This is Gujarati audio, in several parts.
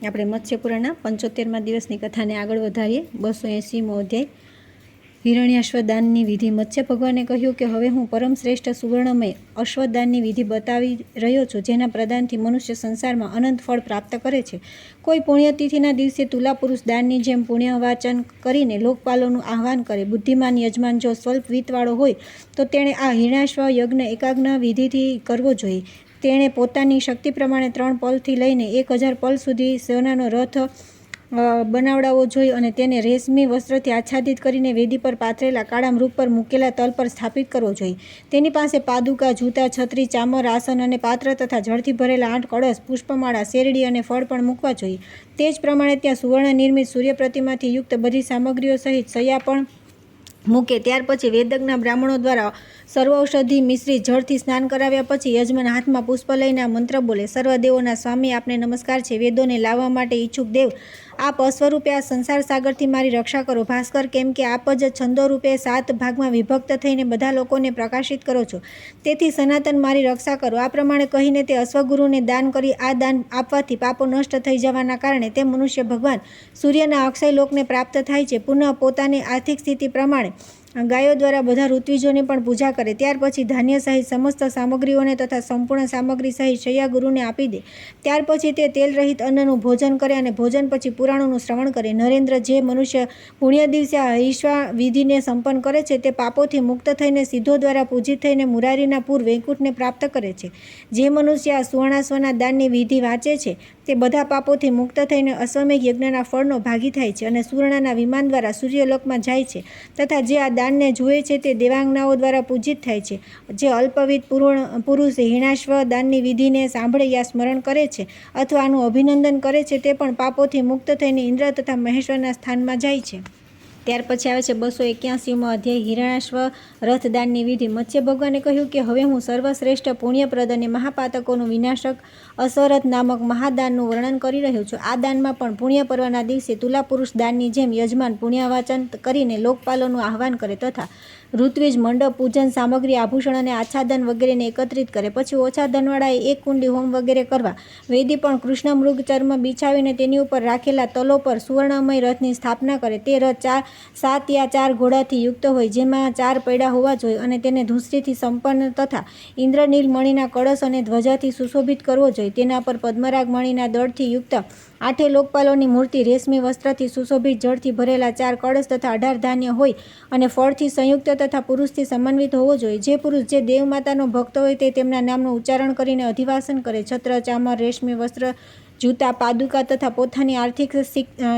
આપણે મત્સ્યપુરાણના 75મા દિવસની કથાને આગળ વધારીએ। 280મો અધ્યાય હિરણ્યાશ્વદાનની વિધિ। મત્સ્ય ભગવાને કહ્યું કે હવે હું પરમ શ્રેષ્ઠ સુવર્ણમય અશ્વદાનની વિધિ બતાવી રહ્યો છું, જેના પ્રદાનથી મનુષ્ય સંસારમાં અનંત ફળ પ્રાપ્ત કરે છે। કોઈ પુણ્યતિથિના દિવસે તુલા પુરુષ દાનની જેમ પુણ્યવાચન કરીને લોકપાલોનું આહ્વાન કરે। બુદ્ધિમાન યજમાન જો સ્વલ્પ વિત્તવાળો હોય તો તેણે આ હિરણ્યાશ્વ યજ્ઞ એકાગ્ન વિધિથી કરવો જોઈએ। તેણે પોતાની શક્તિ પ્રમાણે 3 પલથી લઈને 1000 પલ સુધી સોનાનો રથ બનાવડાવવો જોઈએ અને તેને રેશમી વસ્ત્રથી આચ્છાદિત કરીને વેદી પર પાથરેલા કાળા મૃગ પર મૂકેલા તલ પર સ્થાપિત કરવો જોઈએ। તેની પાસે પાદુકા, જૂતા, છત્રી, ચામર, આસન અને પાત્ર તથા જળથી ભરેલા 8 કળશ, પુષ્પમાળા, શેરડી અને ફળ પણ મૂકવા જોઈએ। તે જ પ્રમાણે ત્યાં સુવર્ણ નિર્મિત સૂર્ય પ્રતિમાથી યુક્ત બધી સામગ્રીઓ સહિત શૈયા પણ મૂકે। ત્યાર પછી વેદજ્ઞના બ્રાહ્મણો દ્વારા સર્વૌષધિ મિશ્રિત જળથી સ્નાન કરાવ્યા પછી યજમાન હાથમાં પુષ્પ લઈને આ મંત્ર બોલે: સર્વ દેવોના સ્વામી, આપને નમસ્કાર છે। વેદોને લાવવા માટે ઈચ્છુક દેવ, આપ અશ્વરૂપે આ સંસાર સાગરથી મારી રક્ષા કરો। ભાસ્કર, કેમ કે આપ જ છંદો રૂપે 7 ભાગમાં વિભક્ત થઈને બધા લોકોને પ્રકાશિત કરો છો, તેથી સનાતન મારી રક્ષા કરો। આ પ્રમાણે કહીને તે અશ્વગુરુને દાન કરી આ દાન આપવાથી પાપો નષ્ટ થઈ જવાના કારણે તે મનુષ્ય ભગવાન સૂર્યના અક્ષય લોકને પ્રાપ્ત થાય છે। પુનઃ પોતાની આર્થિક સ્થિતિ પ્રમાણે ગાયો દ્વારા બધા ઋત્વિજોની પણ પૂજા કરે। ત્યાર પછી ધાન્ય સહિત સમસ્ત સામગ્રીઓને તથા સંપૂર્ણ સામગ્રી સહિત શૈયા ગુરુને આપી દે। ત્યાર પછી તે તેલ રહિત અન્નનું ભોજન કરે અને ભોજન પછી પુરાણોનું શ્રવણ કરે। નરેન્દ્ર, જે મનુષ્ય પુણ્ય દિવસે આ ઈશ્વા વિધિને સંપન્ન કરે છે તે પાપોથી મુક્ત થઈને સિદ્ધો દ્વારા પૂજિત થઈને મુરારીના પૂર વૈકુંઠને પ્રાપ્ત કરે છે। જે મનુષ્ય આ સુવર્ણાશ્વના દાનની વિધિ વાંચે છે તે બધા પાપોથી મુક્ત થઈને અશ્વમેઘ યજ્ઞના ફળનો ભાગી થાય છે અને સુવર્ણના વિમાન દ્વારા સૂર્યલોકમાં જાય છે તથા જે આ દાનને જુએ છે તે દેવાંગનાઓ દ્વારા પૂજિત થાય છે। જે અલ્પવિત પુરુષ હિરણ્યાશ્વ દાનની વિધિને સાંભળે યા સ્મરણ કરે છે અથવા આનું અભિનંદન કરે છે તે પણ પાપોથી મુક્ત થઈને ઇન્દ્ર તથા મહેશ્વરના સ્થાનમાં જાય છે। ત્યાર પછી આવે છે 281મો અધ્યાય હિરણ્યાશ્વ રથદાનની વિધિ। મત્સ્ય ભગવાને કહ્યું કે હવે હું સર્વશ્રેષ્ઠ પુણ્યપ્રદ અને મહાપાતકોનું વિનાશક અશ્વરથ નામક મહાદાનનું વર્ણન કરી રહ્યો છું। આ દાનમાં પણ પુણ્ય પર્વના દિવસે તુલા પુરુષ દાનની જેમ યજમાન પુણ્યવાચન કરીને લોકપાલોનું આહ્વાન કરે તથા ઋત્વિજ, મંડપ, પૂજન સામગ્રી, આભૂષણ અને આચ્છાદન વગેરેને એકત્રિત કરે। પછી ઓછા ધનવાળાએ 1 કુંડી હોમ વગેરે કરવા। વેદી પણ કૃષ્ણ મૃગ ચર્મ બિછાવીને તેની ઉપર રાખેલા તલો પર સુવર્ણમય રથની સ્થાપના કરે। તે રથ 7 યા 4 ઘોડાથી યુક્ત હોય, જેમાં 4 પૈડા હોવા જોઈએ અને તેને ધૂસરીથી સંપન્ન તથા ઇન્દ્રનીલ મણીના કળશ અને ધ્વજાથી સુશોભિત કરવો જોઈએ। તેના પર પદ્મરાગ મણીના દળથી યુક્ત 8 લોકપાલોની મૂર્તિ, રેશમી વસ્ત્રથી સુશોભિત જળથી ભરેલા 4 કળશ તથા 18 ધાન્ય હોય અને ફળથી સંયુક્ત તથા પુરુષથી સમન્વિત હોવો જોઈએ। જે પુરુષ જે દેવમાતાનો ભક્ત હોય તે તેમના નામનું ઉચ્ચારણ કરીને અધિવાસન કરે। છત્ર, ચામર, રેશમી વસ્ત્ર, જૂતા, પાદુકા તથા પોતાની આર્થિક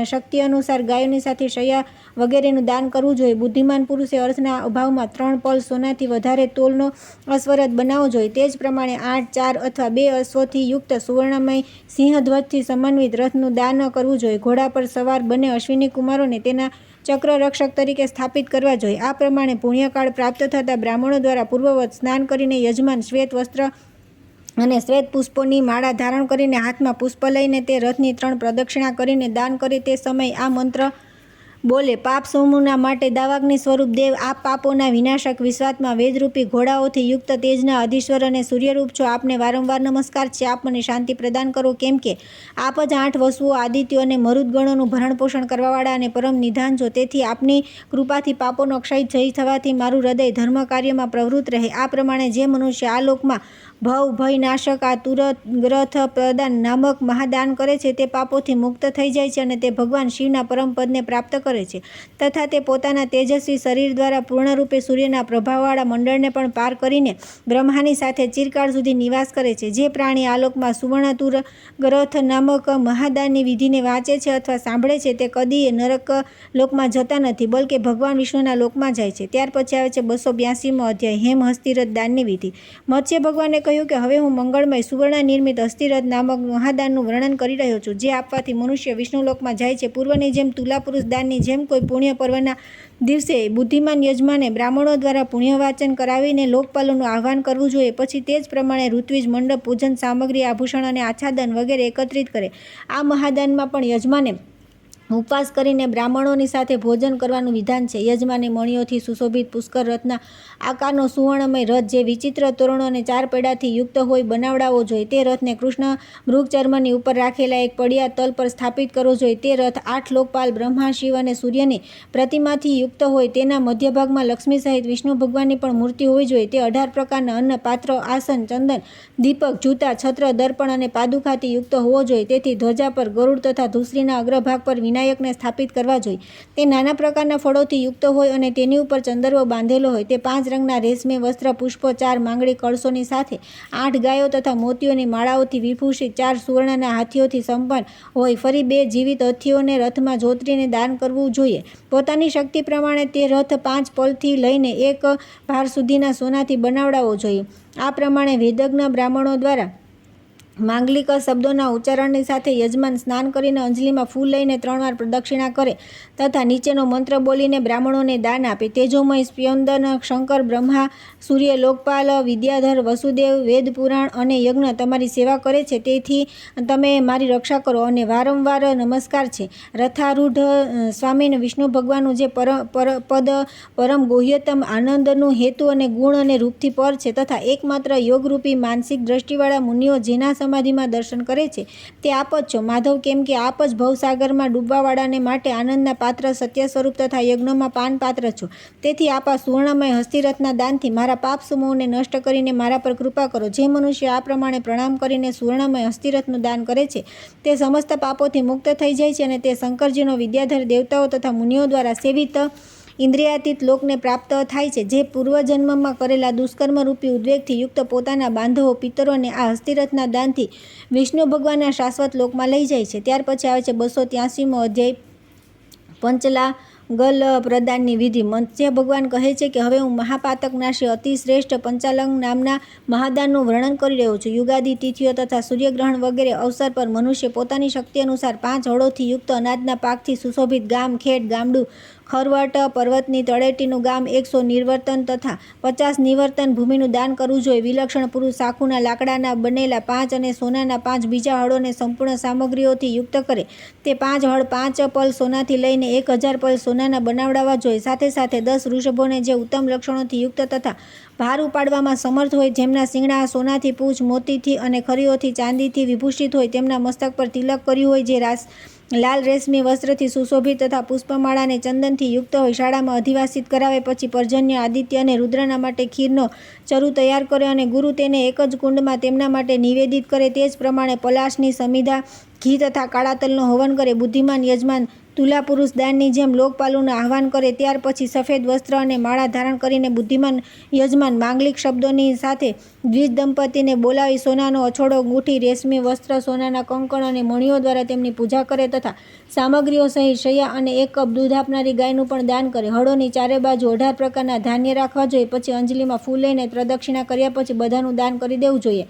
શક્તિ અનુસાર ગાયોની સાથે શૈયા વગેરેનું દાન કરવું જોઈએ। બુદ્ધિમાન પુરુષે અર્થના અભાવમાં 3 પલ સોનાથી વધારે તોલનો અશ્વરથ બનાવવો જોઈએ। તે જ પ્રમાણે 8, 4 અથવા 2 અશ્વથી યુક્ત સુવર્ણમય સિંહધ્વજથી સમન્વિત રથનું દાન કરવું જોઈએ। ઘોડા પર સવાર બંને અશ્વિની કુમારોને તેના ચક્ર રક્ષક તરીકે સ્થાપિત કરવા જોઈએ। આ પ્રમાણે પુણ્યકાળ પ્રાપ્ત થતાં બ્રાહ્મણો દ્વારા પૂર્વવત સ્નાન કરીને યજમાન શ્વેત વસ્ત્ર અને શ્વેત પુષ્પોની માળા ધારણ કરીને હાથમાં પુષ્પ લઈને તે રથની 3 પ્રદક્ષિણા કરીને દાન કરે। તે સમયે આ મંત્ર બોલે: પાપ સમૂહના માટે દાવાગ્નિ સ્વરૂપ દેવ, આપ પાપોના વિનાશક વિશ્વાત્મા, વેદરૂપી ઘોડાઓથી યુક્ત તેજના અધીશ્વર અને સૂર્યરૂપ છો। આપને વારંવાર નમસ્કાર છે। આપ મને શાંતિ પ્રદાન કરો, કેમ કે આપ જ 8 વસુઓ, આદિત્યો અને મરુદગણોનું ભરણપોષણ કરવાવાળા અને પરમ નિધાન છો। તેથી આપની કૃપાથી પાપોનો ક્ષય થઈ થવાથી મારું હૃદય ધર્મ કાર્યમાં પ્રવૃત્ત રહે। આ પ્રમાણે જે મનુષ્ય આ લોકમાં ભવ ભય નાશક આ તુરથ પ્રદાન નામક મહાદાન કરે છે તે પાપોથી મુક્ત થઈ જાય છે અને તે ભગવાન શિવના પરમ પદને પ્રાપ્ત કરે છે તથા તે પોતાના તેજસ્વી શરીર દ્વારા પૂર્ણરૂપે સૂર્યના પ્રભાવવાળા મંડળને પણ પાર કરીને બ્રહ્માની સાથે ચિરકાળ સુધી નિવાસ કરે છે। જે પ્રાણી આ લોકમાં સુવર્ણ રથ નામક મહાદાનની વિધિને વાંચે છે અથવા સાંભળે છે તે કદીય નરક લોકમાં જતા નથી, બલકે ભગવાન વિષ્ણુના લોકમાં જાય છે। ત્યાર પછી આવે છે 282મો અધ્યાય હેમહસ્તિરથ દાનની વિધિ। મત્સ્ય ભગવાને કહ્યું કે હવે હું મંગળમય સુવર્ણ નિર્મિત હસ્તિરથ નામક મહાદાનનું વર્ણન કરી રહ્યો છું, જે આપવાથી મનુષ્ય વિષ્ણુલોકમાં જાય છે। પૂર્વની જેમ તુલા પુરુષ દાનની જેમ કોઈ પુણ્ય પર્વના દિવસે બુદ્ધિમાન યજમાને બ્રાહ્મણો દ્વારા પુણ્યવાચન કરાવીને લોકપાલોનું આહ્વાન કરવું જોઈએ। પછી તે જ પ્રમાણે ઋત્વિજ, મંડપ, પૂજન સામગ્રી, આભૂષણ અને આચ્છાદન વગેરે એકત્રિત કરે। આ મહાદાનમાં પણ યજમાને ઉપવાસ કરીને બ્રાહ્મણોની સાથે ભોજન કરવાનું વિધાન છે. યજમાને મણીઓથી સુશોભિત પુષ્કર રથના આકારનો સુવર્ણમય રથ જે વિચિત્ર તોરણો અને 4 પૈડાથી યુક્ત હોય બનાવડાવવો જોઈએ. તે રથને કૃષ્ણ મૃગચર્મની ઉપર રાખેલા એક પડિયા તલ પર સ્થાપિત કરવો જોઈએ. તે રથ 8 લોકપાલ બ્રહ્મા, શિવ અને સૂર્યની પ્રતિમાથી યુક્ત હોય. તેના મધ્ય ભાગમાં લક્ષ્મી સહિત વિષ્ણુ ભગવાનની પણ મૂર્તિ હોવી જોઈએ. તે 18 પ્રકારના અન્ન, પાત્ર, આસન, ચંદન, દીપક, જૂતા, છત્ર, દર્પણ અને પાદુકાથી યુક્ત હોવો જોઈએ. તેથી ધ્વજા પર ગરુડ તથા ધૂસરીના અગ્રભાગ પર વિનાયકને સ્થાપિત કરવા જોઈએ. તે નાના પ્રકારના ફળોથી યુક્ત હોય અને તેની ઉપર ચંદરવો બાંધેલો હોય. તે 5 રંગના રેશમી વસ્ત્ર, પુષ્પો, 4 માંગડી કળશોની સાથે 8 ગાયો તથા મોતીઓની માળાઓથી વિભૂષિત 4 સુવર્ણના હાથીઓથી સંપન્ન હોય. ફરી 2 જીવિત હાથીઓને રથમાં જોતરીને દાન કરવું જોઈએ. પોતાની શક્તિ પ્રમાણે તે રથ 5 પલથી લઈને 1 ભાર સુધીના સોનાથી બનાવડાવવો જોઈએ. આ પ્રમાણે વેદજ્ઞ બ્રાહ્મણો દ્વારા માંગલિક શબ્દોના ઉચ્ચારણની સાથે યજમાન સ્નાન કરીને અંજલિમાં ફૂલ લઈને 3 વાર પ્રદક્ષિણા કરે તથા નીચેનો મંત્ર બોલીને બ્રાહ્મણોને દાન આપે. તેજોમય સ્પંદન શંકર, બ્રહ્મા, સૂર્ય, લોકપાલ, વિદ્યાધર, વસુદેવ, વેદ પુરાણ અને યજ્ઞ તમારી સેવા કરે છે. તેથી તમે મારી રક્ષા કરો અને વારંવાર નમસ્કાર છે. રથારૂઢ સ્વામીને વિષ્ણુ ભગવાનનું જે પદ પરમ ગુહ્યતમ આનંદનું હેતુ અને ગુણ અને રૂપથી પર છે તથા એકમાત્ર યોગરૂપી માનસિક દ્રષ્ટિવાળા મુનિઓ જેના સમાધિમાં દર્શન કરે છે તે આપ જ છો માધવ. કેમ કે આપ જ ભવસાગરમાં ડૂબવાવાળાને માટે આનંદના પાત્ર, સત્ય સ્વરૂપ તથા યજ્ઞમાં પાન પાત્ર છો. તેથી આપ આ સુવર્ણમય હસ્તિરથના દાનથી મારા પાપ સમૂહને નષ્ટ કરીને મારા પર કૃપા કરો. જે મનુષ્ય આ પ્રમાણે પ્રણામ કરીને સુવર્ણમય હસ્તિરથનું દાન કરે છે તે સમસ્ત પાપોથી મુક્ત થઈ જાય છે અને તે શંકરજીનો વિદ્યાધર દેવતાઓ તથા મુનિઓ દ્વારા સેવિત ઇન્દ્રિયાતીત લોકને પ્રાપ્ત થાય છે. જે પૂર્વજન્મમાં કરેલા દુષ્કર્મરૂપી ઉદ્વેગથી યુક્ત પોતાના બાંધવો, પિતરોને આ હસ્તિરથના દાનથી વિષ્ણુ ભગવાનના શાશ્વત લોકમાં લઈ જાય છે. ત્યાર પછી આવે છે 283મો અધ્યાય, પંચલાગલ પ્રદાનની વિધિ. મત્સ્ય ભગવાન કહે છે કે હવે હું મહાપાતકનાશી અતિ શ્રેષ્ઠ પંચાલંગ નામના મહાદાનનું વર્ણન કરી રહ્યો છું. યુગાદી તિથિઓ તથા સૂર્યગ્રહણ વગેરે અવસર પર મનુષ્ય પોતાની શક્તિ અનુસાર 5 હળોથી યુક્ત અનાજના પાકથી સુશોભિત ગામ, ખેડ, ગામડું, ખરવટ, પર્વતની તળેટીનું ગામ, 100 નિર્વર્તન તથા 50 નિવર્તન ભૂમિનું દાન કરવું જોઈએ. વિલક્ષણ પુરુષ સાખુના લાકડાના બનેલા 5 અને સોનાના 5 બીજા હળોને સંપૂર્ણ સામગ્રીઓથી યુક્ત કરે. તે 5 હળ 5 પલ સોનાથી લઈને 1000 પલ સોનાના બનાવડાવવા જોઈએ. સાથે સાથે 10 વૃષભોને જે ઉત્તમ લક્ષણોથી યુક્ત તથા ભાર ઉપાડવામાં સમર્થ હોય, જેમના શિંગડા સોનાથી, પૂંછ મોતીથી અને ખરીઓથી ચાંદીથી વિભૂષિત હોય, તેમના મસ્તક પર તિલક કર્યું હોય, જે લાલ રેશમી વસ્ત્રથી સુશોભિત તથા પુષ્પમાળાને ચંદનથી યુક્ત હોય, શાળામાં અધિવાસિત કરાવે. પછી પર્જન્ય, આદિત્ય અને રુદ્રના માટે ખીરનો ચરુ તૈયાર કરે અને ગુરુ તેને એક જ કુંડમાં તેમના માટે નિવેદિત કરે. તે જ પ્રમાણે પલાશની સમિધા, ઘી તથા કાળા તલનો હવન કરે. બુદ્ધિમાન યજમાન તુલા પુરુષ દાનની જેમ લોકપાલોનું આહ્વાન કરે. ત્યાર પછી સફેદ વસ્ત્ર અને માળા ધારણ કરીને બુદ્ધિમાન યજમાન માંગલિક શબ્દોની સાથે દ્વિજ દંપતીને બોલાવી સોનાનો અછોડો, અંગૂઠી, રેશમી વસ્ત્ર, સોનાના કંકણ અને મણીઓ દ્વારા તેમની પૂજા કરે તથા સામગ્રીઓ સહિત શૈયા અને 1 કપ દૂધ આપનારી ગાયનું પણ દાન કરે. હળોની ચારે બાજુ 18 પ્રકારના ધાન્ય રાખવા જોઈએ. પછી અંજલિમાં ફૂલ લઈને પ્રદક્ષિણા કર્યા પછી બધાનું દાન કરી દેવું જોઈએ.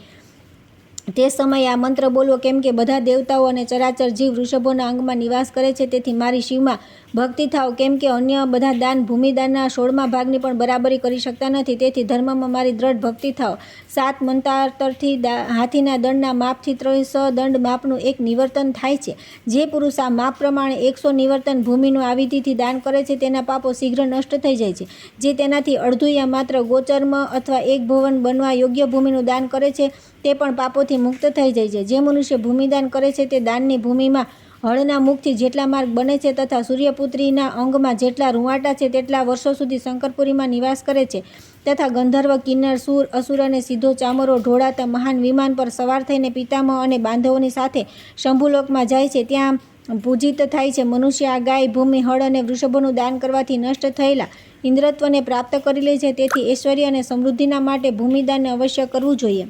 તે સમયે આ મંત્ર બોલવો, કેમ કે બધા દેવતાઓ અને ચરાચર જીવ વૃષભોના અંગમાં નિવાસ કરે છે. તેથી મારી શિવમાં ભક્તિ થાવ, કેમ કે અન્ય બધા દાન ભૂમિદાનના 16મા ભાગની પણ બરાબરી કરી શકતા નથી. તેથી ધર્મમાં મારી દ્રઢ ભક્તિ થાવ. 7 મંતાંતરથી હાથીના દંડના માપથી 300 દંડ માપનું એક નિવર્તન થાય છે. જે પુરુષ આ માપ પ્રમાણે 100 નિવર્તન ભૂમિનું આ વિધિથી દાન કરે છે તેના પાપો શીઘ્ર નષ્ટ થઈ જાય છે. જે તેનાથી અડધું યા માત્ર ગોચર્મ અથવા એક ભવન બનવા યોગ્ય ભૂમિનું દાન કરે છે તે પણ પાપોથી મુક્ત થઈ જાય છે. જે મનુષ્ય ભૂમિદાન કરે છે તે દાનની ભૂમિમાં હળના મુખથી જેટલા માર્ગ બને છે તથા સૂર્યપુત્રીના અંગમાં જેટલા રૂંવાટા છે તેટલા વર્ષો સુધી શંકરપુરીમાં નિવાસ કરે છે તથા ગંધર્વ, કિન્નર, સૂર, અસુર અને સીધો ચામરો ઢોળાતા મહાન વિમાન પર સવાર થઈને પિતામહ અને બાંધવોની સાથે શંભુલોકમાં જાય છે, ત્યાં પૂજિત થાય છે. મનુષ્ય આ ગાય, ભૂમિ, હળ અને વૃષભોનું દાન કરવાથી નષ્ટ થયેલા ઇન્દ્રત્વને પ્રાપ્ત કરી લે છે. તેથી ઐશ્વર્ય અને સમૃદ્ધિના માટે ભૂમિદાનને અવશ્ય કરવું જોઈએ.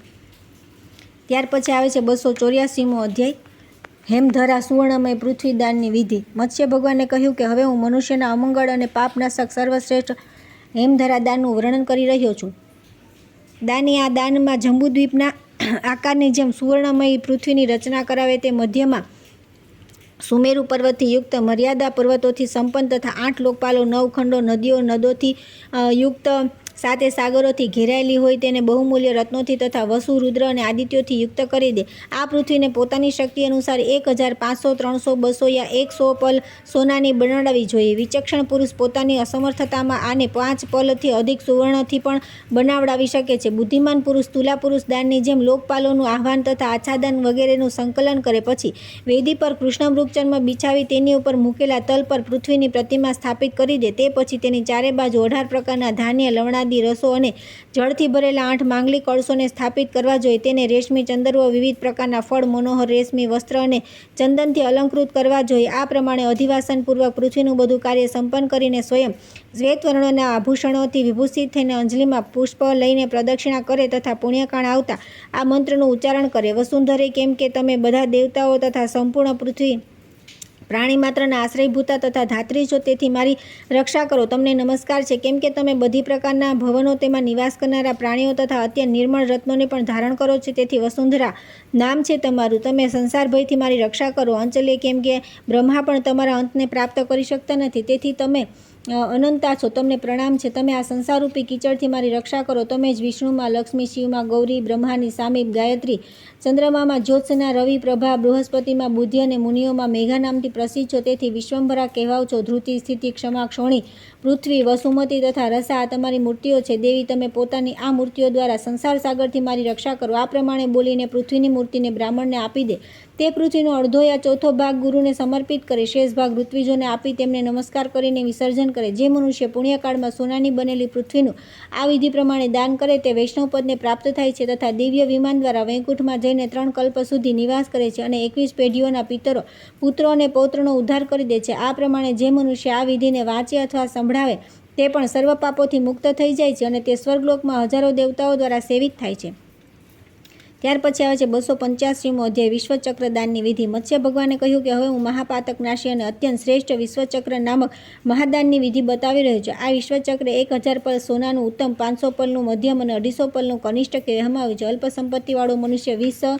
ત્યાર પછી આવે છે 284મો અધ્યાય, હેમધરા સુવર્ણમય પૃથ્વીદાનની વિધિ. મત્સ્ય ભગવાને કહ્યું કે હવે હું મનુષ્યના અમંગળ અને પાપનાશક સર્વશ્રેષ્ઠ હેમધરા દાનનું વર્ણન કરી રહ્યો છું. દાની આ દાનમાં જંબુદ્વીપના આકારની જેમ સુવર્ણમય પૃથ્વીની રચના કરાવે. તે મધ્યમાં સુમેરુ પર્વતથી યુક્ત, મર્યાદા પર્વતોથી સંપન્ન તથા 8 લોકપાલો, 9 ખંડો, નદીઓ, નદોથી યુક્ત સાતે સાગરોથી ઘેરાયેલી હોય તેને બહુમૂલ્ય રત્નોથી તથા વસુ, રુદ્ર અને આદિત્યોથી યુક્ત કરી દે. આ પૃથ્વીને પોતાની શક્તિ અનુસાર 1500, 300, 200 યા 100 પલ સોનાની બનાવવી જોઈએ. વિચક્ષણ પુરુષ પોતાની અસમર્થતામાં આને 5 પલથી અધિક સુવર્ણથી પણ બનાવડાવી શકે છે. બુદ્ધિમાન પુરુષ તુલા પુરુષ દાનની જેમ લોકપાલોનું આહ્વાન તથા આચ્છાદન વગેરેનું સંકલન કરે. પછી વેદી પર કૃષ્ણમૃગચર્મ બિછાવી તેની ઉપર મૂકેલા તલ પર પૃથ્વીની પ્રતિમા સ્થાપિત કરી દે. તે પછી તેની ચારે બાજુ 18 પ્રકારના ધાન્ય, લવણાદિ રસો અને જળથી ભરેલા 8 માંગલિક કળશોને સ્થાપિત કરવા જોઈએ. તેને રેશમી ચંદરવો, વિવિધ પ્રકારના ફળ, મનોહર રેશમી વસ્ત્ર અને ચંદનથી અલંકૃત કરવા જોઈએ. આ પ્રમાણે અધિવાસનપૂર્વક પૃથ્વીનું બધું કાર્ય સંપન્ન કરીને સ્વયં શ્વેતવર્ણના આભૂષણોથી વિભૂષિત થઈને અંજલિમાં પુષ્પ લઈને પ્રદક્ષિણા કરે તથા પુણ્યકાળ આવતા આ મંત્રનું ઉચ્ચારણ કરે. વસુંધરે, કેમ કે તમે બધા દેવતાઓ તથા સંપૂર્ણ પૃથ્વી પ્રાણી માત્રના આશ્રયભૂતા તથા ધાત્રી છો, તેથી મારી રક્ષા કરો. તમને નમસ્કાર છે, કેમ કે તમે બધી પ્રકારના ભવનો, તેમાં નિવાસ કરનારા પ્રાણીઓ તથા અત્યંત નિર્મળ રત્નોને પણ ધારણ કરો છો. તેથી વસુંધરા નામ છે તમારું. તમે સંસાર ભયથી મારી રક્ષા કરો. અંચલ્ય, કેમ કે બ્રહ્મા પણ તમારા અંતને પ્રાપ્ત કરી શકતા નથી, તેથી તમે અનંતા છો. તમને પ્રણામ છે. તમે આ સંસારરૂપી કીચડથી મારી રક્ષા કરો. તમે જ વિષ્ણુમાં લક્ષ્મી, શિવમાં ગૌરી, બ્રહ્માની સામીપ ગાયત્રી, ચંદ્રમામાં જ્યોત્સના, રવિ, પ્રભા, બૃહસ્પતિમાં બુદ્ધિ અને મુનિઓમાં મેઘા નામથી પ્રસિદ્ધ છો. તેથી વિશ્વંભરા કહેવાઓ છો. ધૃતિ, સ્થિતિ, ક્ષમા, ક્ષોણી, પૃથ્વી, વસુમતી તથા રસા આ તમારી મૂર્તિઓ છે. દેવી, તમે પોતાની આ મૂર્તિઓ દ્વારા સંસાર સાગરથી મારી રક્ષા કરો. આ પ્રમાણે બોલીને પૃથ્વીની મૂર્તિને બ્રાહ્મણને આપી દે. તે પૃથ્વીનો અડધો યા ચોથો ભાગ ગુરુને સમર્પિત કરે. શેષ ભાગ ઋત્વિજોને આપી તેમને નમસ્કાર કરીને વિસર્જન કરે. જે મનુષ્ય પુણ્યકાળમાં સોનાની બનેલી પૃથ્વીનું આ વિધિ પ્રમાણે દાન કરે તે વૈષ્ણવપદને પ્રાપ્ત થાય છે તથા દિવ્ય વિમાન દ્વારા વૈકુંઠમાં જઈને 3 કલ્પ સુધી નિવાસ કરે છે અને 21 પેઢીઓના પિતરો, પુત્રો અને પૌત્રનો ઉદ્ધાર કરી દે છે. આ પ્રમાણે જે મનુષ્ય આ વિધિને વાંચે અથવા સંભળાવે તે પણ સર્વ પાપોથી મુક્ત થઈ જાય છે અને તે સ્વર્ગલોકમાં હજારો દેવતાઓ દ્વારા સેવિત થાય છે. ત્યાર પછી આવે છે 285મો અધ્યાય, વિશ્વચક્ર દાનની વિધિ. મત્સ્ય ભગવાને કહ્યું કે હવે હું મહાપાતક નાશી અને અત્યંત શ્રેષ્ઠ વિશ્વચક્ર નામક મહાદાનની વિધિ બતાવી રહ્યો છું. આ વિશ્વચક્ર 1000 પલ સોનાનું ઉત્તમ, 500 પલનું મધ્યમ અને 250 પલનું કનિષ્ઠ કહેવામાં આવ્યું છે. અલ્પ સંપત્તિવાળો મનુષ્ય 20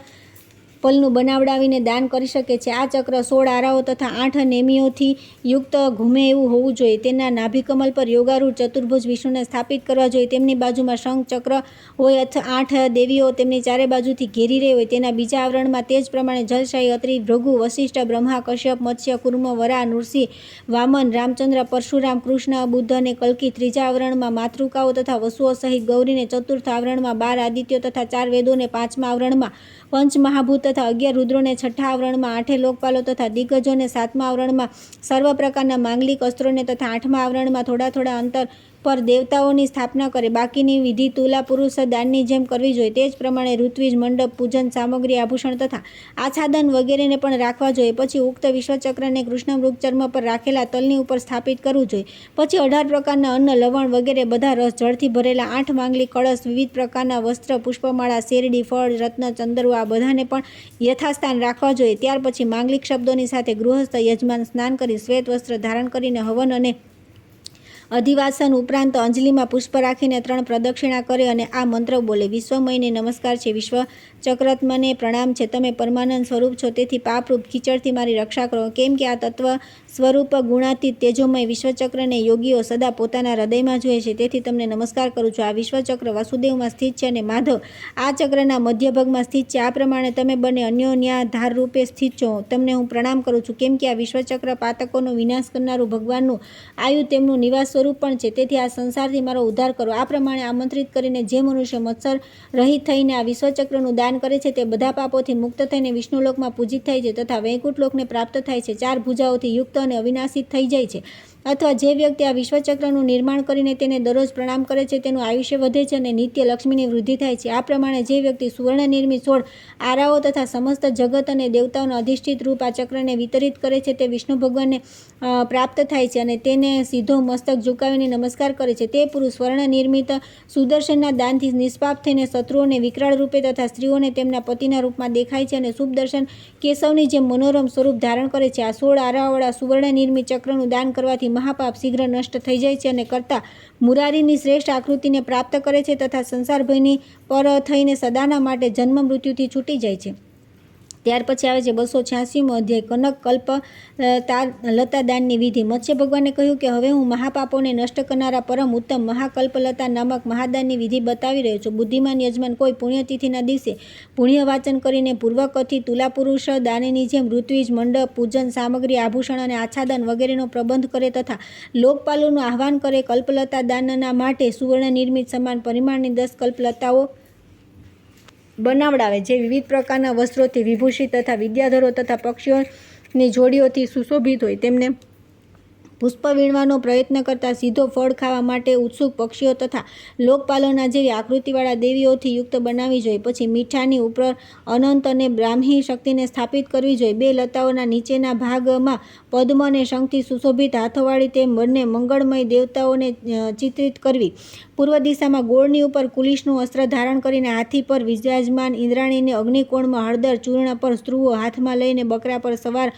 પલનું બનાવડાવીને દાન કરી શકે છે. આ ચક્ર 16 આરાઓ તથા 8 નેમીઓથી યુક્ત ઘૂમે એવું હોવું જોઈએ. તેના નાભિકમલ પર યોગારૂઢ ચતુર્ભુજ વિષ્ણુને સ્થાપિત કરવા જોઈએ. તેમની બાજુમાં શંખ ચક્ર હોય અથવા 8 દેવીઓ તેમની ચારે બાજુથી ઘેરી રહી હોય. તેના બીજા આવરણમાં તે જ પ્રમાણે જલશાહી, અત્રિ, ભૃગુ, વશિષ્ઠ, બ્રહ્મા, કશ્યપ, મત્સ્ય, કુર્મ, વરા, નૃસિંહ, વામન, રામચંદ્ર, પરશુરામ, કૃષ્ણ, બુદ્ધ અને કલ્કી. ત્રીજા આવરણમાં માતૃકાઓ તથા વસુઓ સહિત ગૌરીને. ચતુર્થ આવરણમાં 12 આદિત્યો તથા 4 વેદોને. પાંચમા આવરણમાં પંચમહાભૂત તથા 11 રુદ્રોને. છઠ્ઠા આવરણમાં 8 લોકપાલો તથા દિગ્ગજોને. સાતમા આવરણમાં સર્વ પ્રકારના માંગલિક અસ્ત્રોને તથા 8મા આવરણમાં થોડા થોડા અંતર પર દેવતાઓની સ્થાપના કરે. બાકીની વિધિ તુલા પુરુષ દાનની જેમ કરવી જોઈએ. તે જ પ્રમાણે ઋત્વિજ, મંડપ, પૂજન સામગ્રી, આભૂષણ તથા આચ્છાદન વગેરેને પણ રાખવા જોઈએ. પછી ઉક્ત વિશ્વચક્રને કૃષ્ણ મૃગચર્મ પર રાખેલા તલની ઉપર સ્થાપિત કરવું જોઈએ. પછી 18 પ્રકારના અન્ન, લવણ વગેરે બધા રસ, જળથી ભરેલા 8 માંગલિક કળશ, વિવિધ પ્રકારના વસ્ત્ર, પુષ્પમાળા, શેરડી, ફળ, રત્ન, ચંદરવો આ બધાને પણ યથાસ્થાન રાખવા જોઈએ. ત્યાર પછી માંગલિક શબ્દોની સાથે ગૃહસ્થ યજમાન સ્નાન કરી શ્વેત વસ્ત્ર ધારણ કરીને હવન અને અધિવાસન ઉપરાંત અંજલિમાં પુષ્પ રાખીને 3 પ્રદક્ષિણા કરે અને આ મંત્ર બોલે. વિશ્વમયને નમસ્કાર છે. વિશ્વચક્રત્મને પ્રણામ છે. તમે પરમાનંદ સ્વરૂપ છો, તેથી પાપરૂપ કીચડથી મારી રક્ષા કરો. કેમ કે આ તત્વ સ્વરૂપ ગુણાતીત તેજોમય વિશ્વચક્રને યોગીઓ સદા પોતાના હૃદયમાં જોઈએ છે, તેથી તમને નમસ્કાર કરું છું. આ વિશ્વચક્ર વાસુદેવમાં સ્થિત છે અને માધવ આ ચક્રના મધ્ય ભાગમાં સ્થિત છે. આ પ્રમાણે તમે બંને અન્યોન્યાધાર રૂપે સ્થિત છો. તમને હું પ્રણામ કરું છું. કેમ કે આ વિશ્વચક્ર પાતકોનો વિનાશ કરનારું ભગવાનનું આયુ તેમનું નિવાસ સ્વરૂપ પણ છે, તેથી આ સંસારથી મારો ઉદ્ધાર કરો. આ પ્રમાણે આમંત્રિત કરીને જે મનુષ્ય મત્સર રહિત થઈને આ વિશ્વચક્રનું દાન કરે છે તે બધા પાપોથી મુક્ત થઈને વિષ્ણુલોકમાં પૂજિત થાય છે તથા વૈકુંઠ લોકને પ્રાપ્ત થાય છે. 4 ભુજાઓથી યુક્ત અને અવિનાશિત થઈ જાય છે. અથવા જે વ્યક્તિ આ વિશ્વચક્રનું નિર્માણ કરીને તેને દરરોજ પ્રણામ કરે છે તેનું આયુષ્ય વધે છે અને નિત્ય લક્ષ્મીની વૃદ્ધિ થાય છે. આ પ્રમાણે જે વ્યક્તિ સુવર્ણ નિર્મિત 16 આરાઓ તથા સમસ્ત જગત અને દેવતાઓનો અધિષ્ઠિત રૂપ આ ચક્રને વિતરિત કરે છે તે વિષ્ણુ ભગવાનને પ્રાપ્ત થાય છે અને તેને સીધો મસ્તક ઝુકાવીને નમસ્કાર કરે છે. તે પુરુષ સ્વર્ણ નિર્મિત સુદર્શનના દાનથી નિષ્પાપ થઈને શત્રુઓને વિકરાળ રૂપે તથા સ્ત્રીઓને તેમના પતિના રૂપમાં દેખાય છે અને શુભદર્શન કેશવની જેમ મનોરમ સ્વરૂપ ધારણ કરે છે. આ 16 આરાવાળા સુવર્ણ નિર્મિત ચક્રનું દાન કરવાથી મહાપાપ શીઘ્ર નષ્ટ થઈ જાય છે અને કરતા મુરારીની શ્રેષ્ઠ આકૃતિને પ્રાપ્ત કરે છે તથા સંસાર ભયની પર થઈને સદાના માટે જન્મ મૃત્યુથી છૂટી જાય છે. ત્યાર પછી આવે છે 286મો અધ્યાય કનક કલ્પ લતા દાનની વિધિ. મત્સ્ય ભગવાને કહ્યું કે હવે હું મહાપાપોને નષ્ટ કરનારા પરમ ઉત્તમ મહાકલ્પલતા નામક મહાદાનની વિધિ બતાવી રહ્યો છું. બુદ્ધિમાન યજમાન કોઈ પુણ્યતિથિના દિવસે પુણ્ય વાચન કરીને પૂર્વકથી તુલાપુરુષ દાનની જેમ ઋત્વિજ મંડપ પૂજન સામગ્રી આભૂષણ અને આચ્છાદન વગેરેનો પ્રબંધ કરે તથા લોકપાલોનું આહ્વાન કરે. કલ્પલતા દાનના માટે સુવર્ણ નિર્મિત સમાન પરિમાણની 10 કલ્પલતાઓ બનાવડાવે, જે વિવિધ પ્રકારના વસ્ત્રોથી વિભૂષિત તથા વિદ્યાધરો તથા પક્ષીઓની જોડીઓથી સુશોભિત હોય. તેમને પુષ્પ વીણવાનો પ્રયત્ન કરતા સીધો ફળ ખાવા માટે ઉત્સુક પક્ષીઓ તથા લોકપાલોના જેવી આકૃતિવાળા દેવીઓથી યુક્ત બનાવવી જોઈએ. પછી મીઠાની ઉપર અનંત અને બ્રાહ્મી શક્તિને સ્થાપિત કરવી જોઈએ. 2 લતાઓના નીચેના ભાગમાં પદ્મ અને શંખથી સુશોભિત હાથોવાળી તે બંને મંગળમય દેવતાઓને ચિત્રિત કરવી. પૂર્વ દિશામાં ગોળની ઉપર કુલિશનું અસ્ત્ર ધારણ કરીને હાથી પર વિરાજમાન ઇન્દ્રાણીને અગ્નિકોણમાં હળદર ચૂર્ણ પર સ્ત્રુવો હાથમાં લઈને બકરા પર સવાર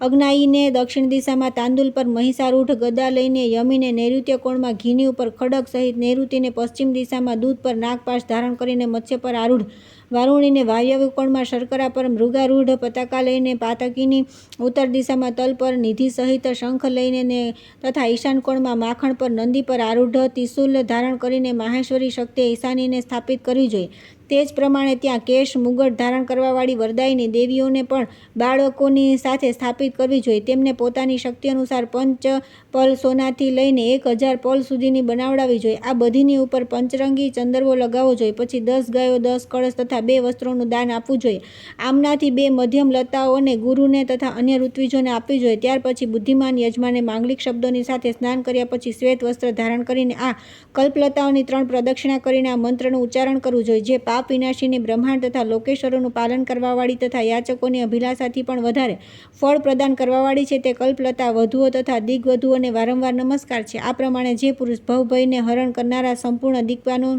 અગ્નાઈને દક્ષિણ દિશામાં તાંદુલ પર મહિષારૂઢ ગદા લઈને યમીને નૈઋત્ય કોણમાં ઘીની ઉપર ખડગ સહિત નૈઋતિને પશ્ચિમ દિશામાં દૂધ પર નાગપાશ ધારણ કરીને મત્સ્ય પર આરૂઢ વારુણીને વાયવ્ય કોણમાં શર્કરા પર મૃગારૂઢ પતાકા લઈને પાતકીની ઉત્તર દિશામાં તલ પર નિધિ સહિત શંખ લઈને તથા ઈશાન કોણમાં માખણ પર નંદી પર આરૂઢ ત્રિશૂલ ધારણ કરીને માહેશ્વરી શક્તિએ ઈશાનીને સ્થાપિત કરવી જોઈએ. તે જ પ્રમાણે ત્યાં કેશ મુગટ ધારણ કરવાવાળી વરદાયની દેવીઓને પણ બાળકોની સાથે સ્થાપિત કરવી જોઈએ. તેમને પોતાની શક્તિ અનુસાર 5 પલ સોનાથી લઈને 1000 પલ સુધીની બનાવડાવી જોઈએ. આ બધીની ઉપર પંચરંગી ચંદરવો લગાવવો જોઈએ. પછી 10 ગાયો 10 કળશ તથા 2 વસ્ત્રોનું દાન આપવું જોઈએ. આમનાથી 2 મધ્યમ લતાઓને ગુરુને તથા અન્ય ઋત્વિજોને આપવી જોઈએ. ત્યાર પછી બુદ્ધિમાન યજમાને માંગલિક શબ્દોની સાથે સ્નાન કર્યા પછી શ્વેત વસ્ત્ર ધારણ કરીને આ કલ્પલતાઓની 3 પ્રદક્ષિણા કરીને આ મંત્રનું ઉચ્ચારણ કરવું જોઈએ, જે પાપ વિનાશીની બ્રહ્માંડ તથા લોકેશ્વરોનું પાલન કરવાવાળી તથા યાચકોની અભિલાષાથી પણ વધારે ફળ પ્રદાન કરવાવાળી છે. તે કલ્પલતા વધુઓ તથા દિગ્વધુઓને વારંવાર નમસ્કાર છે. આ પ્રમાણે જે પુરુષ ભવભયને હરણ કરનારા સંપૂર્ણ દિક્પાનો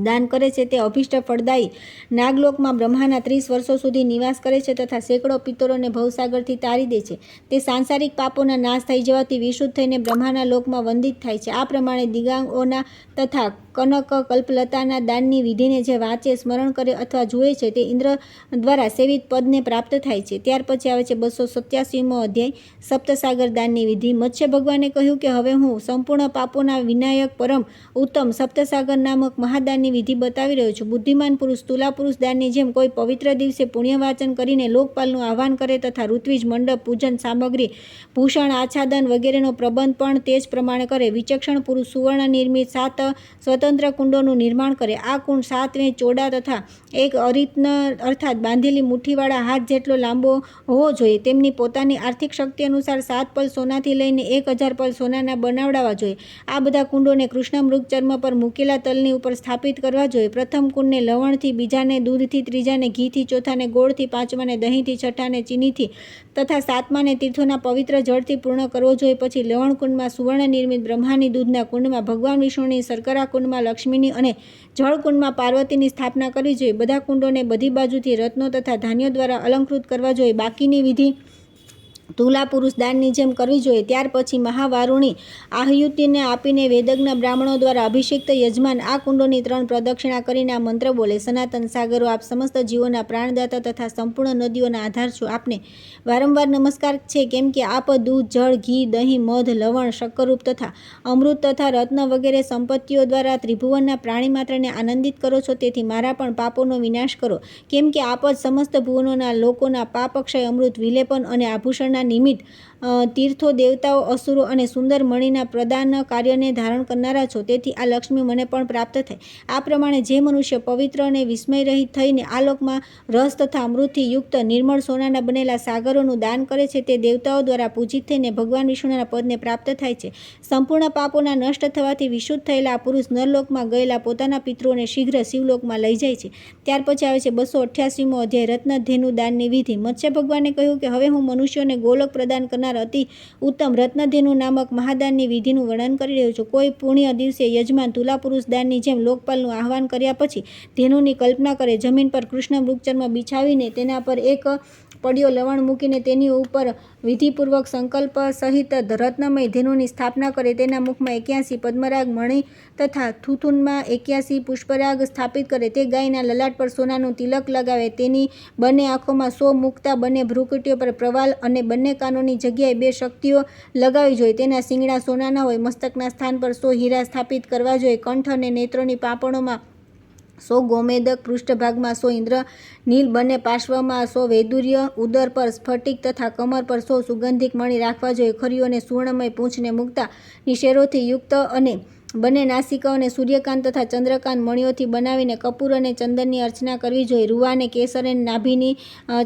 દાન કરે છે તે અભિષ્ટ ફળદાયી નાગલોકમાં બ્રહ્માના 30 વર્ષો સુધી નિવાસ કરે છે તથા સેંકડો પિતરોને ભવસાગરથી તારી દે છે. તે સાંસારિક પાપોના નાશ થઈ જવાથી વિશુદ્ધ થઈને બ્રહ્માના લોકમાં વંદિત થાય છે. આ પ્રમાણે દિગાંગોના તથા કનક કલ્પલતાના દાનની વિધિને જે વાંચે સ્મરણ કરે અથવા જુએ છે તે ઇન્દ્ર દ્વારા સેવિત પદને પ્રાપ્ત થાય છે. ત્યાર પછી આવે છે 287મો અધ્યાય સપ્તસાગર દાનની વિધિ. મત્સ્ય ભગવાને કહ્યું કે હવે હું સંપૂર્ણ પાપોના વિનાયક પરમ ઉત્તમ સપ્તસાગર નામક મહાદાનની વિધિ બતાવી રહ્યો છું. બુદ્ધિમાન પુરુષ તુલા પુરુષ દાનની જેમ કોઈ પવિત્ર દિવસે પુણ્યવાચન કરીને લોકપાલનું આહ્વાન કરે તથા ઋત્વિજ મંડપ પૂજન સામગ્રી ભૂષણ આચ્છાદન વગેરેનો પ્રબંધ પણ તે જ પ્રમાણે કરે. વિચક્ષણ પુરુષ સુવર્ણ નિર્મિત 7 સ્વતંત્ર કુંડોનું નિર્માણ કરે. આ કુંડ 7 વેંચ ચોડા તથા એક અરીત્ન અર્થાત બાંધેલી મુઠ્ઠીવાળા હાથ જેટલો લાંબો હોવો જોઈએ. તેમની પોતાની આર્થિક શક્તિ અનુસાર 7 પલ સોનાથી લઈને 1000 પલ સોનાના બનાવડાવવા જોઈએ. આ બધા કુંડોને કૃષ્ણ મૃગ ચર્મ પર મૂકેલા તલની ઉપર સ્થાપિત કરવા જોઈએ. પ્રથમ કુંડને લવણથી, બીજાને દૂધથી, ત્રીજાને ઘીથી, ચોથાને ગોળથી, પાંચમાને દહીંથી, છઠ્ઠાને ચીનીથી તથા સાતમાને તીર્થોના પવિત્ર જળથી પૂર્ણ કરવો જોઈએ. પછી લવણ કુંડમાં સુવર્ણ નિર્મિત બ્રહ્માની, દૂધના કુંડમાં ભગવાન વિષ્ણુની, શર્કરા કુંડમાં લક્ષ્મીની અને જળકુંડમાં પાર્વતીની સ્થાપના કરવી જોઈએ. બધા કુંડોને બધી બાજુથી રત્નો તથા ધાન્યો દ્વારા અલંકૃત કરવા જોઈએ. બાકીની વિધિ તુલા પુરુષ દાનની જેમ કરવી જોઈએ. ત્યાર પછી મહાવારુણી આહુતિને આપીને વેદજ્ઞ બ્રાહ્મણો દ્વારા અભિષિક્ત યજમાન આ કુંડોની 3 પ્રદક્ષિણા કરીને આ મંત્ર બોલે. સનાતન સાગરો, આપ સમસ્ત જીવોના પ્રાણદાતા તથા સંપૂર્ણ નદીઓના આધાર છો. આપને વારંવાર નમસ્કાર છે, કેમ કે આપ દૂધ, જળ, ઘી, દહીં, મધ, લવણ, શક્કરરૂપ તથા અમૃત તથા રત્ન વગેરે સંપત્તિઓ દ્વારા ત્રિભુવનના પ્રાણી માત્રને આનંદિત કરો છો. તેથી મારા પણ પાપોનો વિનાશ કરો, કેમ કે આપ જ સમસ્ત ભુવનોના લોકોના પાપ અક્ષય અમૃત વિલેપન અને આભૂષણના નિમિત્ત તીર્થો, દેવતાઓ, અસુરો અને સુંદર મણીના પ્રદાન કાર્યને ધારણ કરનારા છો. તેથી આ લક્ષ્મી મને પણ પ્રાપ્ત થાય. આ પ્રમાણે જે મનુષ્ય પવિત્ર અને વિસ્મય રહિત થઈને આ લોકમાં રસ તથા અમૃતથી યુક્ત નિર્મળ સોનાના બનેલા સાગરોનું દાન કરે છે તે દેવતાઓ દ્વારા પૂજિત થઈને ભગવાન વિષ્ણુના પદને પ્રાપ્ત થાય છે. સંપૂર્ણ પાપોના નષ્ટ થવાથી વિશુદ્ધ થયેલા આ પુરુષ નરલોકમાં ગયેલા પોતાના પિતૃઓને શીઘ્ર શિવલોકમાં લઈ જાય છે. ત્યાર પછી આવે છે 288મો અધ્યાય રત્નધેનુ દાનની વિધિ. મત્સ્ય ભગવાને કહ્યું કે હવે હું મનુષ્યોને ગોલોક પ્રદાન કરનાર અતિ ઉત્તમ રત્નધેનુ નામક મહાદાનની વિધિનું વર્ણન કરી રહ્યો છું. કોઈ પુણ્ય દિવસે યજમાન તુલા પુરુષ દાનની જેમ લોકપાલનું આહ્વાન કર્યા પછી ધેનુની કલ્પના કરે. જમીન પર કૃષ્ણ મૃગચર્મ બિછાવીને તેના પર એક પડ્યો લવણ મૂકીને તેની ઉપર વિધિપૂર્વક સંકલ્પ સહિત રત્નમય ધેનુની સ્થાપના કરે. તેના મુખમાં 81 પદ્મરાગ મણિ તથા થૂથુનમાં 81 પુષ્પરાગ સ્થાપિત કરે. તે ગાયના લલાટ પર સોનાનું તિલક લગાવે. તેની બંને આંખોમાં 100 મુક્તા, બંને ભ્રુકુટીઓ પર પ્રવાલ અને બંને કાનોની જગ્યાએ 2 શક્તિઓ લગાવવી જોઈએ. તેના શિંગડા સોનાના હોય. મસ્તકના સ્થાન પર 100 હીરા સ્થાપિત કરવા જોઈએ. કંઠ અને નેત્રોની પાંપણોમાં 100 ગોમેદક, પૃષ્ઠભાગમાં 100 ઇન્દ્રનીલ, બંને પાર્શ્વમાં 100 વૈદુર્ય, ઉદર પર સ્ફટિક તથા કમર પર 100 સુગંધિક મણિ રાખવા જોઈએ. ખરીઓ અને સુવર્ણમય પૂંછને મુક્તાની શેરોથી યુક્ત અને બંને નાસિકાઓને સૂર્યકાંત તથા ચંદ્રકાંત મણિઓથી બનાવીને કપૂર અને ચંદનની અર્ચના કરવી જોઈએ. રૂવા અને કેસર અને નાભીની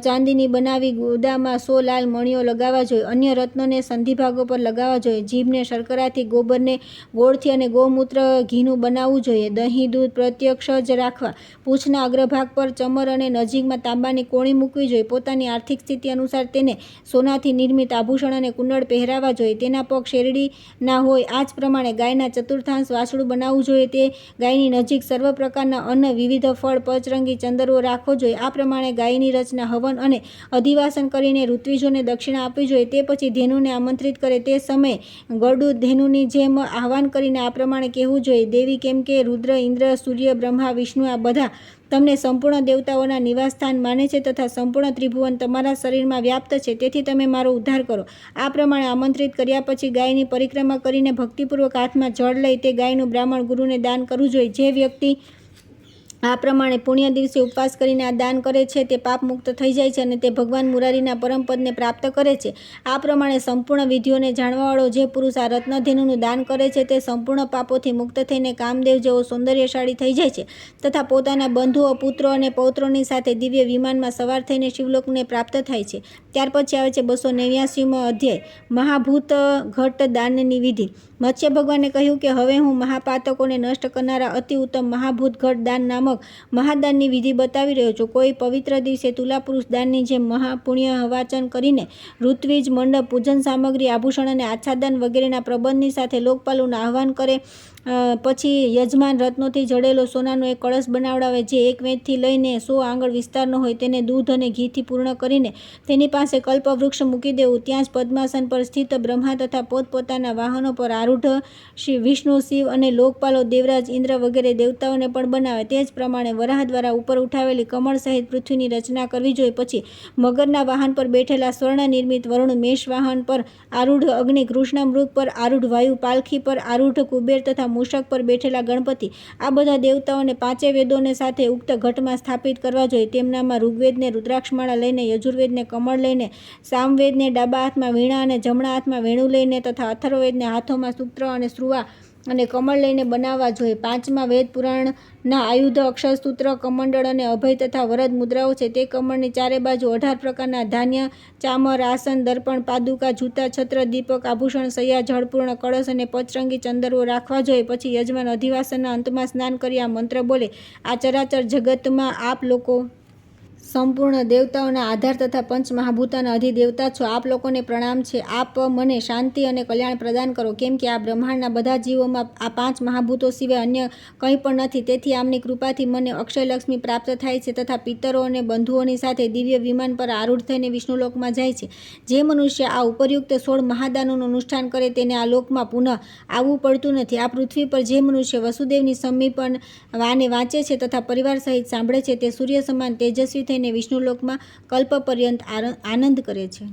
ચાંદીની બનાવી ગુદામાં 100 લાલ મણિઓ લગાવવા જોઈએ. અન્ય રત્નોને સંધિભાગો પર લગાવવા જોઈએ. જીભને શર્કરાથી, ગોબરને ગોળથી અને ગૌમૂત્ર ઘીનું બનાવવું જોઈએ. દહીં, દૂધ પ્રત્યક્ષ જ રાખવા. પૂંછના અગ્રભાગ પર ચમર અને નજીકમાં તાંબાની કોણી મૂકવી જોઈએ. પોતાની આર્થિક સ્થિતિ અનુસાર તેને સોનાથી નિર્મિત આભૂષણ અને કુંડળ પહેરાવવા જોઈએ. તેના પગ શેરડીના હોય. આ જ પ્રમાણે ગાયના ચતુર્થાંશ વાછડું બનાવવું જોઈએ. તે ગાયની નજીક સર્વ પ્રકારના અન્ન, વિવિધ ફળ, પચરંગી ચંદરવો રાખવો જોઈએ. આ પ્રમાણે ગાયની રચના, હવન અને અધિવાસન કરીને ઋત્વિજોને દક્ષિણા આપવી જોઈએ. તે પછી ધેનુને આમંત્રિત કરે. તે સમયે ગરુડ ધેનુની જેમ આહ્વાન કરીને આ પ્રમાણે કહેવું જોઈએ: દેવી, કેમ કે રુદ્ર, ઇન્દ્ર, સૂર્ય, બ્રહ્મા, વિષ્ણુ આ બધા તમને સંપૂર્ણ દેવતાઓના નિવાસસ્થાન માને છે તથા સંપૂર્ણ ત્રિભુવન તમારા શરીરમાં વ્યાપ્ત છે. તેથી તમે મારો ઉદ્ધાર કરો. આ પ્રમાણે આમંત્રિત કર્યા પછી ગાયની પરિક્રમા કરીને ભક્તિપૂર્વક હાથમાં જળ લઈ તે ગાયનું બ્રાહ્મણ ગુરુને દાન કરવું જોઈએ. જે વ્યક્તિ આ પ્રમાણે પુણ્ય દિવસે ઉપવાસ કરીને આ દાન કરે છે તે પાપ મુક્ત થઈ જાય છે અને તે ભગવાન મુરારીના પરમ પદને પ્રાપ્ત કરે છે. આ પ્રમાણે સંપૂર્ણ વિધિઓને જાણવાવાળો જે પુરુષ આ રત્નધેનુનું દાન કરે છે તે સંપૂર્ણ પાપોથી મુક્ત થઈને કામદેવ જેવો સૌંદર્યશાળી થઈ જાય છે તથા પોતાના બંધુઓ, પુત્રો અને પૌત્રોની સાથે દિવ્ય વિમાનમાં સવાર થઈને શિવલોકને પ્રાપ્ત થાય છે. ત્યાર પછી આવે છે 289મો અધ્યાય, મહાભૂત ઘટ દાનની વિધિ. મત્સ્ય ભગવાને કહ્યું કે હવે હું મહાપાતકોને નષ્ટ કરનારા અતિ ઉત્તમ મહાભૂત ઘટ દાન નામક મહાદાનની વિધિ બતાવી રહ્યો છું. કોઈ પવિત્ર દિવસે તુલાપુરુષ દાનની જેમ મહાપુણ્ય વાચન કરીને ઋત્વિજ, મંડપ, પૂજન સામગ્રી, આભૂષણ અને આચ્છાદન વગેરેના પ્રબંધની સાથે લોકપાલોનું આહ્વાન કરે. પછી યજમાન રત્નોથી જડેલો સોનાનો એક કળશ બનાવડાવે જે 1 વેંતથી લઈને 100 આંગળ વિસ્તારનો હોય. તેને દૂધ અને ઘીથી પૂર્ણ કરીને તેની પાસે કલ્પવૃક્ષ મૂકી દેવું. ત્યાં જ પદ્માસન પર સ્થિત બ્રહ્મા તથા પોતપોતાના વાહનો પર આરૂઢ વિષ્ણુ, શિવ અને લોકપાલો, દેવરાજ, ઇન્દ્ર વગેરે દેવતાઓને પણ બનાવે. તે જ પ્રમાણે વરાહ દ્વારા ઉપર ઉઠાવેલી કમળ સહિત પૃથ્વીની રચના કરવી જોઈએ. પછી મગરના વાહન પર બેઠેલા સ્વર્ણ નિર્મિત વરુણ, મેષ વાહન પર આરૂઢ અગ્નિ, કૃષ્ણમૃગ પર આરૂઢ વાયુ, પાલખી પર આરૂઢ કુબેર તથા મૂષક પર બેઠેલા ગણપતિ, આ બધા દેવતાઓને 5 વેદોને સાથે ઉક્ત ઘટમાં સ્થાપિત કરવા જોઈએ. તેમનામાં ઋગ્વેદને રુદ્રાક્ષમાળા લઈને, યજુર્વેદને કમળ લઈને, સામવેદને ડાબા હાથમાં વીણા અને જમણા હાથમાં વેણુ લઈને તથા અથર્વવેદને હાથોમાં સૂત્ર અને શ્રુવા અને કમળ લઈને બનાવવા જોઈએ. 5મા વેદ પુરાણના આયુધ, અક્ષરસૂત્ર, કમંડળ અને અભય તથા વરદ મુદ્રાઓ છે. તે કમળની ચારે બાજુ 18 પ્રકારના ધાન્ય, ચામર, આસન, દર્પણ, પાદુકા, જૂતા, છત્ર, દીપક, આભૂષણ, સૈયા, જળપૂર્ણ કળશ અને પચરંગી ચંદરવો રાખવા જોઈએ. પછી યજમાન અધિવાસનના અંતમાં સ્નાન કરી આ મંત્ર બોલે: આ ચરાચર જગતમાં આપ લોકો સંપૂર્ણ દેવતાઓના આધાર તથા પંચ મહાભૂતાના અધિદેવતા છો. આપ લોકોને પ્રણામ છે. આપ મને શાંતિ અને કલ્યાણ પ્રદાન કરો. કેમ કે આ બ્રહ્માંડના બધા જીવોમાં આ 5 મહાભૂતો સિવાય અન્ય કંઈ પણ નથી. તેથી આમની કૃપાથી મને અક્ષયલક્ષ્મી પ્રાપ્ત થાય છે તથા પિતરો અને બંધુઓની સાથે દિવ્ય વિમાન પર આરૂઢ થઈને વિષ્ણુલોકમાં જાય છે. જે મનુષ્ય આ ઉપરયુક્ત 16 મહાદાનોનું અનુષ્ઠાન કરે તેને આ લોકમાં પુનઃ આવવું પડતું નથી. આ પૃથ્વી પર જે મનુષ્ય વસુદેવની સમીપ આને વાંચે છે તથા પરિવાર સહિત સાંભળે છે તે સૂર્ય સમાન તેજસ્વી થઈને વિષ્ણુલોકમાં કલ્પ પર્યંત આનંદ કરે છે.